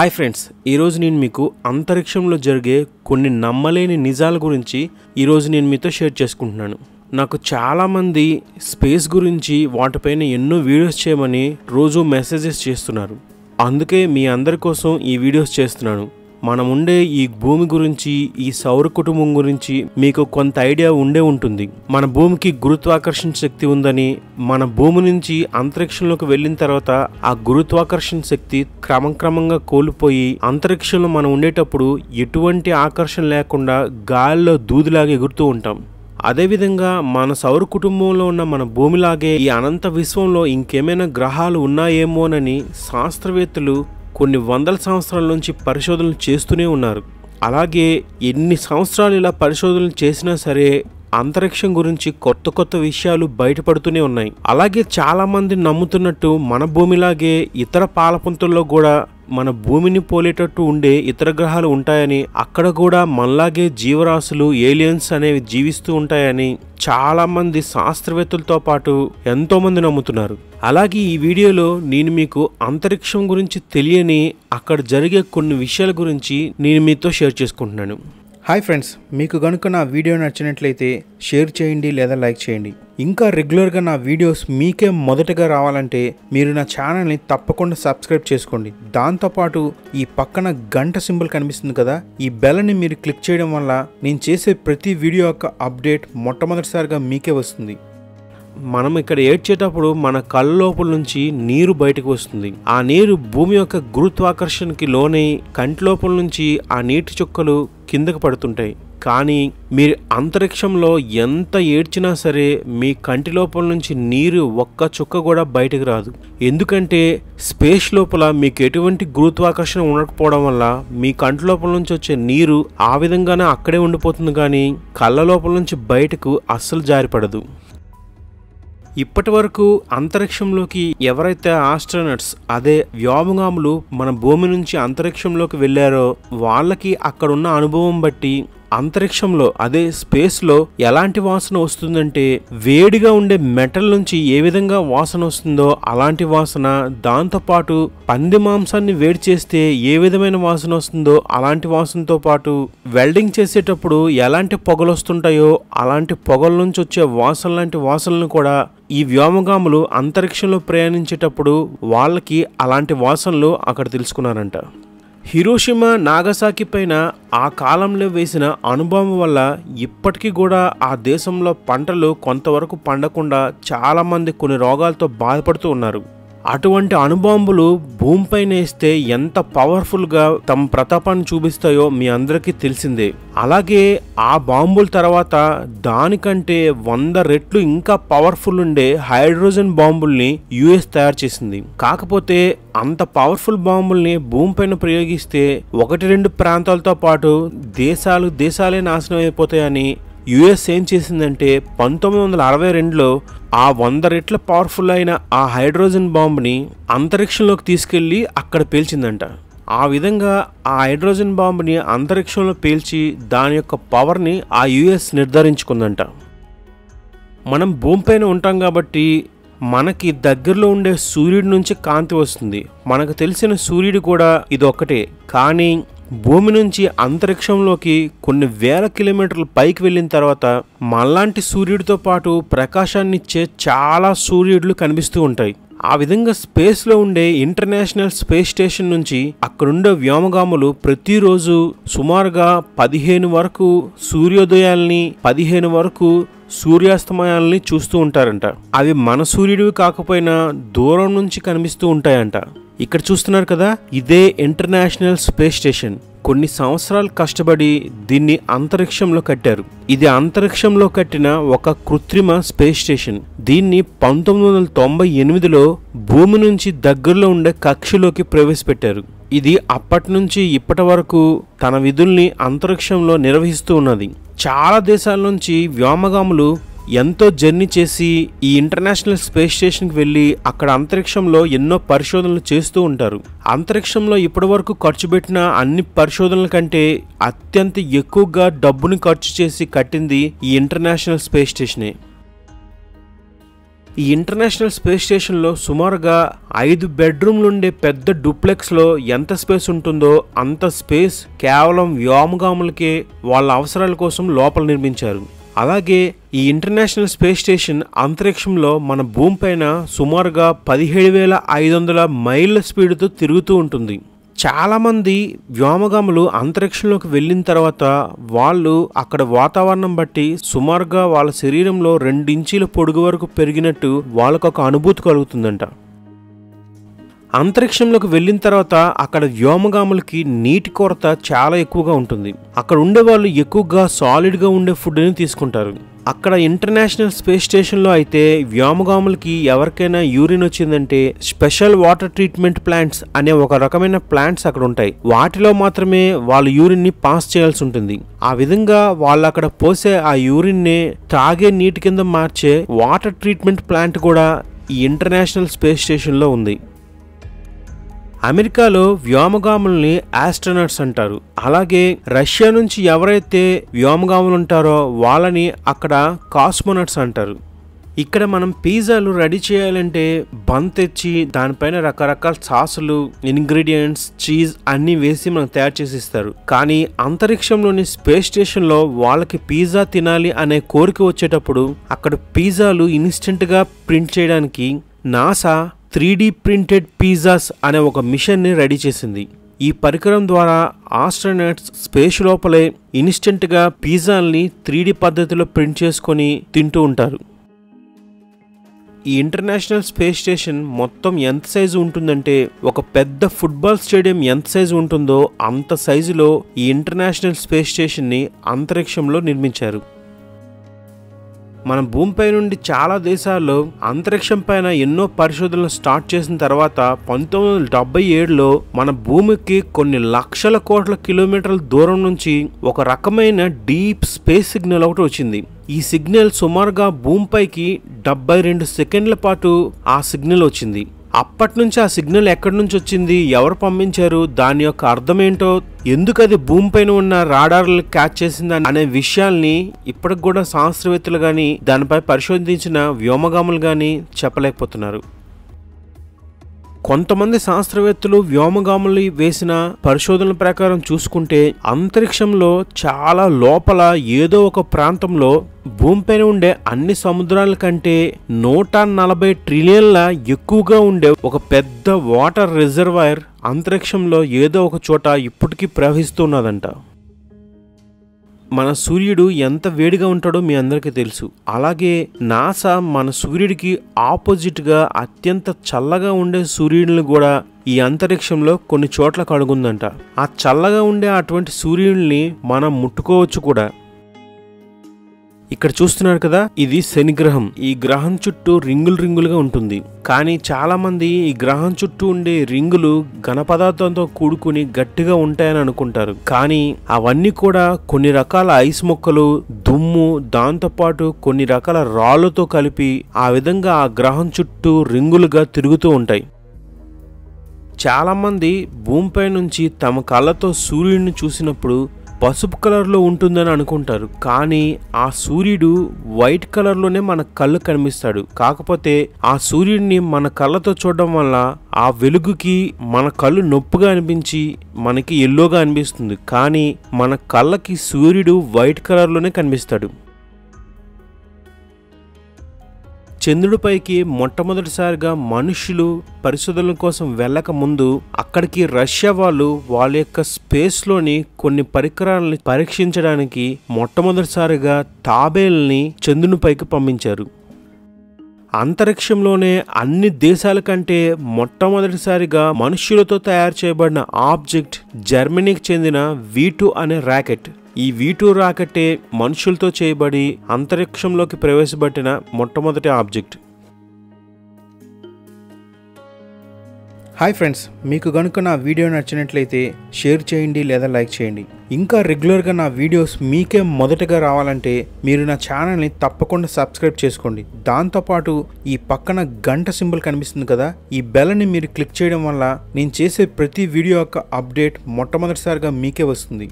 Hi friends, ఈరోజు నేను మీకు అంతరిక్షంలో జరిగే కొన్ని నమ్మలేని నిజాల గురించి ఈరోజు నేను మీతో షేర్ చేసుకుంటున్నాను. నాకు చాలామంది స్పేస్ గురించి వాటిపైన ఎన్నో వీడియోస్ చేయమని రోజు మెసేజెస్ చేస్తున్నారు. అందుకే మీ అందరి కోసం ఈ వీడియోస్ చేస్తున్నాను. మనం ఉండే ఈ భూమి గురించి, ఈ సౌర కుటుంబం గురించి మీకు కొంత ఐడియా ఉంటుంది. మన భూమికి గురుత్వాకర్షణ శక్తి ఉందని, మన భూమి నుంచి అంతరిక్షంలోకి వెళ్ళిన తర్వాత ఆ గురుత్వాకర్షణ శక్తి క్రమంగా కోల్పోయి అంతరిక్షంలో మనం ఉండేటప్పుడు ఎటువంటి ఆకర్షణ లేకుండా గాలిలో దూదిలాగా ఎగురుతూ ఉంటాం. అదేవిధంగా మన సౌర కుటుంబంలో ఉన్న మన భూమిలాగే ఈ అనంత విశ్వంలో ఇంకేమైనా గ్రహాలు ఉన్నాయేమోనని శాస్త్రవేత్తలు కొన్ని వందల సంవత్సరాల నుంచి పరిశోధనలు చేస్తూనే ఉన్నారు. అలాగే ఎన్ని సంవత్సరాలు ఇలా పరిశోధనలు చేసినా సరే అంతరిక్షం గురించి కొత్త విషయాలు బయటపడుతూనే ఉన్నాయి. అలాగే చాలా మంది నమ్ముతున్నట్టు మన భూమిలాగే ఇతర పాలపుంతల్లో కూడా మన భూమిని పోలేటట్టు ఉండే ఇతర గ్రహాలు ఉంటాయని, అక్కడ కూడా మనలాగే జీవరాశులు, ఏలియన్స్ అనేవి జీవిస్తూ ఉంటాయని చాలా మంది శాస్త్రవేత్తలతో పాటు ఎంతో మంది నమ్ముతున్నారు. అలాగే ఈ వీడియోలో నేను మీకు అంతరిక్షం గురించి తెలియని అక్కడ జరిగే కొన్ని విషయాల గురించి నేను మీతో షేర్ చేసుకుంటున్నాను. హాయ్ ఫ్రెండ్స్, మీకు కనుక నా వీడియో నచ్చినట్లయితే షేర్ చేయండి లేదా లైక్ చేయండి. ఇంకా రెగ్యులర్గా నా వీడియోస్ మీకే మొదటగా రావాలంటే మీరు నా ఛానల్ని తప్పకుండా సబ్స్క్రైబ్ చేసుకోండి. దాంతోపాటు ఈ పక్కన గంట సింబల్ కనిపిస్తుంది కదా, ఈ బెల్ని మీరు క్లిక్ చేయడం వల్ల నేను చేసే ప్రతి వీడియో యొక్క అప్డేట్ మొట్టమొదటిసారిగా మీకే వస్తుంది. మనం ఇక్కడ ఏడ్చేటప్పుడు మన కళ్ళ లోపల నుంచి నీరు బయటకు వస్తుంది. ఆ నీరు భూమి యొక్క గురుత్వాకర్షణకి లోనై కంటి లోపల నుంచి ఆ నీటి చుక్కలు కిందకు పడుతుంటాయి. కానీ మీరు అంతరిక్షంలో ఎంత ఏడ్చినా సరే మీ కంటి లోపల నుంచి నీరు ఒక్క చుక్క కూడా బయటకు రాదు. ఎందుకంటే స్పేస్ లోపల మీకు ఎటువంటి గురుత్వాకర్షణ ఉండకపోవడం వల్ల మీ కంటి లోపల నుంచి వచ్చే నీరు ఆ విధంగానే అక్కడే ఉండిపోతుంది, కానీ కళ్ళ లోపల నుంచి బయటకు అస్సలు జారిపడదు. ఇప్పటి వరకు అంతరిక్షంలోకి ఎవరైతే ఆస్ట్రోనట్స్, అదే వ్యోమగాములు మన భూమి నుంచి అంతరిక్షంలోకి వెళ్ళారో వాళ్ళకి అక్కడున్న అనుభవం బట్టి అంతరిక్షంలో, అదే స్పేస్లో ఎలాంటి వాసన వస్తుందంటే వేడిగా ఉండే మెటల్ నుంచి ఏ విధంగా వాసన వస్తుందో అలాంటి వాసన, దాంతోపాటు పంది మాంసాన్ని వేడి చేస్తే ఏ విధమైన వాసన వస్తుందో అలాంటి వాసనతో పాటు వెల్డింగ్ చేసేటప్పుడు ఎలాంటి పొగలు వస్తుంటాయో అలాంటి పొగల నుంచి వచ్చే వాసన లాంటి వాసనలను కూడా ఈ వ్యోమగాములు అంతరిక్షంలో ప్రయాణించేటప్పుడు వాళ్ళకి అలాంటి వాసనలు అక్కడ తెలుసుకున్నారంట. హిరోషిమా, నాగసాకి పైన ఆ కాలంలో వేసిన అణుబాంబు వల్ల ఇప్పటికీ కూడా ఆ దేశంలో పంటలు కొంతవరకు పండకుండా చాలామంది కొన్ని రోగాలతో బాధపడుతూ ఉన్నారు. అటువంటి అణుబాంబులు భూమిపైన వేస్తే ఎంత పవర్ఫుల్గా తమ ప్రతాపాన్ని చూపిస్తాయో మీ అందరికీ తెలిసిందే. అలాగే ఆ బాంబుల తర్వాత దానికంటే 100 రెట్లు ఇంకా పవర్ఫుల్ ఉండే హైడ్రోజన్ బాంబుల్ని యుఎస్ తయారు చేసింది. కాకపోతే అంత పవర్ఫుల్ బాంబుల్ని భూమిపైన ప్రయోగిస్తే 1-2 ప్రాంతాలతో పాటు దేశాలే నాశనం అయిపోతాయని యుఎస్ ఏం చేసిందంటే 1962లో ఆ 100 రెట్ల పవర్ఫుల్ అయిన ఆ హైడ్రోజన్ బాంబుని అంతరిక్షంలోకి తీసుకెళ్లి అక్కడ పేల్చిందంట. ఆ విధంగా ఆ హైడ్రోజన్ బాంబుని అంతరిక్షంలో పేల్చి దాని యొక్క పవర్ని ఆ యుఎస్ నిర్ధారించుకుందంట. మనం భూమిపైన ఉంటాం కాబట్టి మనకి దగ్గరలో ఉండే సూర్యుడి నుంచి కాంతి వస్తుంది. మనకు తెలిసిన సూర్యుడు కూడా ఇది ఒక్కటే. కానీ భూమి నుంచి అంతరిక్షంలోకి కొన్ని వేల కిలోమీటర్ల పైకి వెళ్ళిన తర్వాత మనలాంటి సూర్యుడితో పాటు ప్రకాశాన్ని ఇచ్చే చాలా సూర్యుడులు కనిపిస్తూ ఉంటాయి. ఆ విధంగా స్పేస్లో ఉండే ఇంటర్నేషనల్ స్పేస్ స్టేషన్ నుంచి అక్కడుండే వ్యోమగాములు ప్రతిరోజు సుమారుగా 15 వరకు సూర్యోదయాల్ని, 15 వరకు సూర్యాస్తమయాల్ని చూస్తూ ఉంటారంట. అవి మన సూర్యుడివి కాకపోయినా దూరం నుంచి కనిపిస్తూ ఉంటాయంట. ఇక్కడ చూస్తున్నారు కదా, ఇదే ఇంటర్నేషనల్ స్పేస్ స్టేషన్. కొన్ని సంవత్సరాలు కష్టపడి దీన్ని అంతరిక్షంలో కట్టారు. ఇది అంతరిక్షంలో కట్టిన ఒక కృత్రిమ స్పేస్ స్టేషన్. దీన్ని 1998లో భూమి నుంచి దగ్గరలో ఉండే కక్షలోకి ప్రవేశపెట్టారు. ఇది అప్పటి నుంచి ఇప్పటి వరకు తన విధుల్ని అంతరిక్షంలో నిర్వహిస్తూ ఉన్నది. చాలా దేశాల నుంచి వ్యోమగాములు ఎంతో జర్నీ చేసి ఈ ఇంటర్నేషనల్ స్పేస్ స్టేషన్కి వెళ్ళి అక్కడ అంతరిక్షంలో ఎన్నో పరిశోధనలు చేస్తూ ఉంటారు. అంతరిక్షంలో ఇప్పటి వరకు ఖర్చు పెట్టిన అన్ని పరిశోధనల కంటే అత్యంత ఎక్కువగా డబ్బుని ఖర్చు చేసి కట్టింది ఈ ఇంటర్నేషనల్ స్పేస్ స్టేషనే. ఈ ఇంటర్నేషనల్ స్పేస్ స్టేషన్లో సుమారుగా 5 బెడ్రూమ్లు ఉండే పెద్ద డూప్లెక్స్లో ఎంత స్పేస్ ఉంటుందో అంత స్పేస్ కేవలం వ్యోమగాములకే వాళ్ళ అవసరాల కోసం లోపల నిర్మించారు. అలాగే ఈ ఇంటర్నేషనల్ స్పేస్ స్టేషన్ అంతరిక్షంలో మన భూమి పైన సుమారుగా 17,500 మైళ్ళ స్పీడ్తో తిరుగుతూ ఉంటుంది. చాలామంది వ్యోమగాములు అంతరిక్షంలోకి వెళ్ళిన తర్వాత వాళ్ళు అక్కడ వాతావరణం బట్టి సుమారుగా వాళ్ళ శరీరంలో 2 ఇంచీల పొడుగు వరకు పెరిగినట్టు వాళ్ళకొక అనుభూతి కలుగుతుందంట. అంతరిక్షంలోకి వెళ్ళిన తర్వాత అక్కడ వ్యోమగాములకి నీటి కొరత చాలా ఎక్కువగా ఉంటుంది. అక్కడ ఉండే వాళ్ళు ఎక్కువగా సాలిడ్గా ఉండే ఫుడ్ని తీసుకుంటారు. అక్కడ ఇంటర్నేషనల్ స్పేస్ స్టేషన్లో అయితే వ్యోమగాములకి ఎవరికైనా యూరిన్ వచ్చిందంటే స్పెషల్ వాటర్ ట్రీట్మెంట్ ప్లాంట్స్ అనే ఒక రకమైన ప్లాంట్స్ అక్కడ ఉంటాయి. వాటిలో మాత్రమే వాళ్ళ యూరిన్ని పాస్ చేయాల్సి ఉంటుంది. ఆ విధంగా వాళ్ళు అక్కడ పోసే ఆ యూరిన్నే తాగే నీటి కింద మార్చే వాటర్ ట్రీట్మెంట్ ప్లాంట్ కూడా ఈ ఇంటర్నేషనల్ స్పేస్ స్టేషన్లో ఉంది. అమెరికాలో వ్యోమగాముల్ని ఆస్ట్రోనట్స్ అంటారు. అలాగే రష్యా నుంచి ఎవరైతే వ్యోమగాములు ఉంటారో వాళ్ళని అక్కడ కాస్మోనట్స్ అంటారు. ఇక్కడ మనం పిజ్జాలు రెడీ చేయాలంటే బన్ తెచ్చి దానిపైన రకరకాల సాసులు, ఇంగ్రీడియంట్స్, చీజ్ అన్నీ వేసి మనకు తయారు చేసి ఇస్తారు. కానీ అంతరిక్షంలోని స్పేస్ స్టేషన్లో వాళ్ళకి పిజ్జా తినాలి అనే కోరిక వచ్చేటప్పుడు అక్కడ పిజ్జాలు ఇన్స్టెంట్గా ప్రింట్ చేయడానికి నాసా 3D ప్రింటెడ్ పిజ్జాస్ అనే ఒక మిషన్ని రెడీ చేసింది. ఈ పరికరం ద్వారా ఆస్ట్రోనట్స్ స్పేస్ లోపలే ఇన్స్టెంట్గా పిజ్జాల్ని 3D పద్ధతిలో ప్రింట్ చేసుకొని తింటూ ఉంటారు. ఈ ఇంటర్నేషనల్ స్పేస్ స్టేషన్ మొత్తం ఎంత సైజు ఉంటుందంటే ఒక పెద్ద ఫుట్బాల్ స్టేడియం ఎంత సైజు ఉంటుందో అంత సైజులో ఈ ఇంటర్నేషనల్ స్పేస్ స్టేషన్ని అంతరిక్షంలో నిర్మించారు. మన భూమిపై నుండి చాలా దేశాల్లో అంతరిక్షం పైన ఎన్నో పరిశోధనలు స్టార్ట్ చేసిన తర్వాత 1977లో మన భూమికి కొన్ని లక్షల కోట్ల కిలోమీటర్ల దూరం నుంచి ఒక రకమైన డీప్ స్పేస్ సిగ్నల్ ఒకటి వచ్చింది. ఈ సిగ్నల్ సుమారుగా భూమిపైకి 72 సెకండ్ల పాటు ఆ సిగ్నల్ వచ్చింది. అప్పటి నుంచి ఆ సిగ్నల్ ఎక్కడి నుంచి వచ్చింది, ఎవరు పంపించారు, దాని యొక్క అర్థం ఏంటో, ఎందుకు అది భూమిపైన ఉన్న రాడార్లు క్యాచ్ చేసిందని అనే విషయాల్ని ఇప్పటికి కూడా శాస్త్రవేత్తలు కానీ దానిపై పరిశోధించిన వ్యోమగాములు కానీ చెప్పలేకపోతున్నారు. కొంతమంది శాస్త్రవేత్తలు వ్యోమగాములు వేసిన పరిశోధనల ప్రకారం చూసుకుంటే అంతరిక్షంలో చాలా లోపల ఏదో ఒక ప్రాంతంలో భూమిపైన ఉండే అన్ని సముద్రాల కంటే 140 ట్రిలియన్ల ఎక్కువగా ఉండే ఒక పెద్ద వాటర్ రిజర్వాయర్ అంతరిక్షంలో ఏదో ఒక చోట ఇప్పటికీ ప్రవహిస్తున్నదంట. మన సూర్యుడు ఎంత వేడిగా ఉంటాడో మీ అందరికీ తెలుసు. అలాగే నాసా మన సూర్యుడికి ఆపోజిట్గా అత్యంత చల్లగా ఉండే సూర్యుడిని కూడా ఈ అంతరిక్షంలో కొన్ని చోట్ల కనుగొందంట. ఆ చల్లగా ఉండే అటువంటి సూర్యుడిని మనం ముట్టుకోవచ్చు కూడా. ఇక్కడ చూస్తున్నారు కదా, ఇది శని గ్రహం. ఈ గ్రహం చుట్టూ రింగులుగా ఉంటుంది. కానీ చాలా మంది ఈ గ్రహం చుట్టూ ఉండే రింగులు ఘన పదార్థంతో కూడుకుని గట్టిగా ఉంటాయని అనుకుంటారు. కానీ అవన్నీ కూడా కొన్ని రకాల ఐస్ మొక్కలు, దుమ్ము, దాంతోపాటు కొన్ని రకాల రాళ్లతో కలిపి ఆ విధంగా ఆ గ్రహం చుట్టూ రింగులుగా తిరుగుతూ ఉంటాయి. చాలామంది భూమిపై నుంచి తమ కళ్ళతో సూర్యుడిని చూసినప్పుడు పసుపు కలర్లో ఉంటుందని అనుకుంటారు. కానీ ఆ సూర్యుడు వైట్ కలర్లోనే మన కళ్ళు కనిపిస్తాడు. కాకపోతే ఆ సూర్యుడిని మన కళ్ళతో చూడడం వల్ల ఆ వెలుగుకి మన కళ్ళు నొప్పుగా అనిపించి మనకి ఎల్లోగా అనిపిస్తుంది. కానీ మన కళ్ళకి సూర్యుడు వైట్ కలర్లోనే కనిపిస్తాడు. చంద్రుడిపైకి మొట్టమొదటిసారిగా మనుషులు పరిశోధనల కోసం వెళ్ళక ముందు అక్కడికి రష్యా వాళ్ళు వాళ్ళ యొక్క స్పేస్లోని కొన్ని పరికరాలని పరీక్షించడానికి మొట్టమొదటిసారిగా తాబేల్ని చంద్రునిపైకి పంపించారు. అంతరిక్షంలోనే అన్ని దేశాల కంటే మొట్టమొదటిసారిగా మనుష్యులతో తయారు చేయబడిన ఆబ్జెక్ట్ జర్మనీకి చెందిన V2 అనే రాకెట్. ఈ V2 రాకెట్టే మనుషులతో చేయబడి అంతరిక్షంలోకి ప్రవేశపెట్టిన మొట్టమొదటి ఆబ్జెక్ట్. హాయ్ ఫ్రెండ్స్, మీకు కనుక నా వీడియో నచ్చినట్లయితే షేర్ చేయండి లేదా లైక్ చేయండి. ఇంకా రెగ్యులర్గా నా వీడియోస్ మీకే మొదటగా రావాలంటే మీరు నా ఛానల్ని తప్పకుండా సబ్స్క్రైబ్ చేసుకోండి. దాంతోపాటు ఈ పక్కన గంట సింబల్ కనిపిస్తుంది కదా, ఈ బెల్ని మీరు క్లిక్ చేయడం వల్ల నేను చేసే ప్రతి వీడియో యొక్క అప్డేట్ మొట్టమొదటిసారిగా మీకే వస్తుంది.